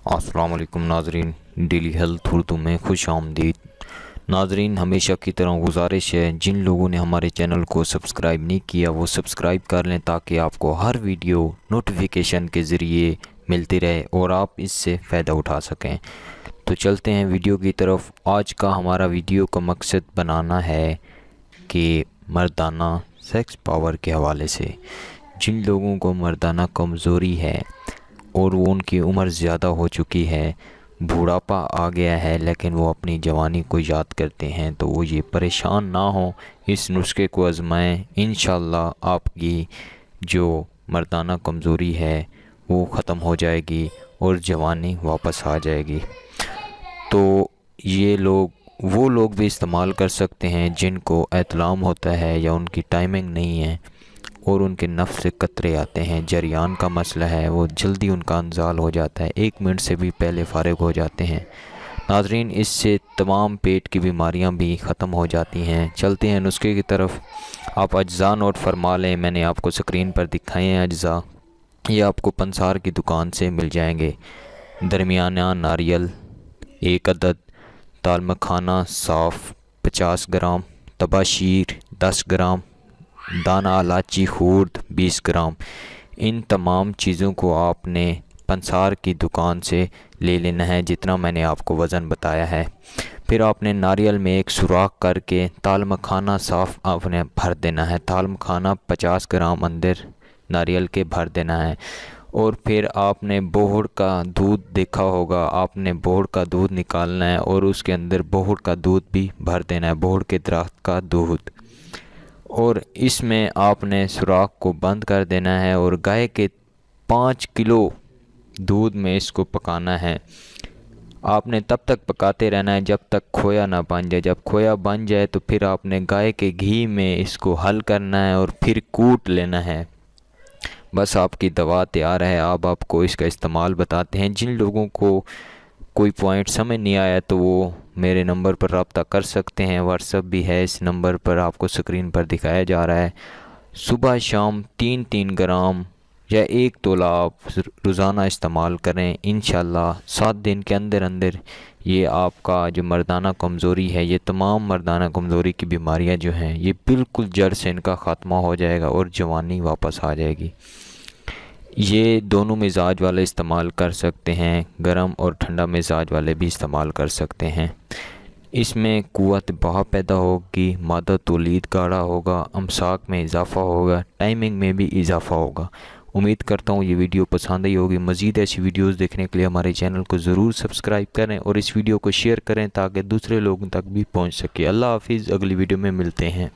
अस्सलाम वालेकुम नाजरीन, डेली हेल्थ उर्दू में खुश आमदीद। नाजरीन, हमेशा की तरह गुजारिश है, जिन लोगों ने हमारे चैनल को सब्सक्राइब नहीं किया वो सब्सक्राइब कर लें ताकि आपको हर वीडियो नोटिफिकेशन के ज़रिए मिलती रहे और आप इससे फ़ायदा उठा सकें। तो चलते हैं वीडियो की तरफ। आज का हमारा वीडियो का मकसद बनाना है कि मर्दाना सेक्स पावर के हवाले से जिन लोगों को मर्दाना कमज़ोरी है और वो उनकी उम्र ज़्यादा हो चुकी है, बूढ़ापा आ गया है, लेकिन वो अपनी जवानी को याद करते हैं, तो वो ये परेशान ना हो, इस नुस्खे को आज़माएं। इंशाअल्लाह आपकी जो मर्दाना कमज़ोरी है वो ख़त्म हो जाएगी और जवानी वापस आ जाएगी। तो ये वो लोग भी इस्तेमाल कर सकते हैं जिनको एतलाम होता है या उनकी टाइमिंग नहीं है और उनके नफ्स से कतरे आते हैं, जरियान का मसला है, वो जल्दी उनका इंजाल हो जाता है, 1 मिनट से भी पहले फ़ारिग हो जाते हैं। नाज़रीन, इससे तमाम पेट की बीमारियां भी ख़त्म हो जाती हैं। चलते हैं नुस्खे की तरफ। आप अज्जा नोट फरमा लें, मैंने आपको स्क्रीन पर दिखाए हैं अज्जा। ये आपको पंसार की दुकान से मिल जाएंगे। दरमियाना नारियल 1 अदद, दाल मखाना साफ़ 50 ग्राम, तबाशीर 10 ग्राम, दाना इलायची खूर्द 20 ग्राम। इन तमाम चीज़ों को आपने पंसार की दुकान से ले लेना है जितना मैंने आपको वज़न बताया है। फिर आपने नारियल में एक सुराख करके दाल मखाना साफ़ आपने भर देना है। दाल मखाना 50 ग्राम अंदर नारियल के भर देना है। और फिर आपने बोहड़ का दूध देखा होगा, आपने बोहड़ का दूध निकालना है और उसके अंदर बोहड़ का दूध भी भर देना है, बोहड़ के दरख्त का दूध। और इसमें आपने सुराख को बंद कर देना है और गाय के 5 किलो दूध में इसको पकाना है। आपने तब तक पकाते रहना है जब तक खोया ना बन जाए। जब खोया बन जाए तो फिर आपने गाय के घी में इसको हल करना है और फिर कूट लेना है। बस आपकी दवा तैयार है। अब आपको इसका इस्तेमाल बताते हैं। जिन लोगों को कोई पॉइंट समझ नहीं आया तो वो मेरे नंबर पर रब्ता कर सकते हैं, व्हाट्सएप भी है इस नंबर पर, आपको स्क्रीन पर दिखाया जा रहा है। सुबह शाम 3-3 ग्राम या 1 तोला आप रोज़ाना इस्तेमाल करें। इंशाल्लाह 7 दिन के अंदर अंदर ये आपका जो मर्दाना कमज़ोरी है, ये तमाम मर्दाना कमज़ोरी की बीमारियां जो हैं ये बिल्कुल जड़ से इनका ख़ात्मा हो जाएगा और जवानी वापस आ जाएगी। ये दोनों मिजाज वाले इस्तेमाल कर सकते हैं, गर्म और ठंडा मिजाज वाले भी इस्तेमाल कर सकते हैं। इसमें क़ुव्वत बहा पैदा होगी, मादा तौलीद गाढ़ा होगा, अमसाक में इजाफ़ा होगा, टाइमिंग में भी इजाफ़ा होगा। उम्मीद करता हूँ ये वीडियो पसंद आई होगी। मज़ीद ऐसी वीडियोस देखने के लिए हमारे चैनल को ज़रूर सब्सक्राइब करें और इस वीडियो को शेयर करें ताकि दूसरे लोगों तक भी पहुँच सके। अल्लाह हाफिज़, अगली वीडियो में मिलते हैं।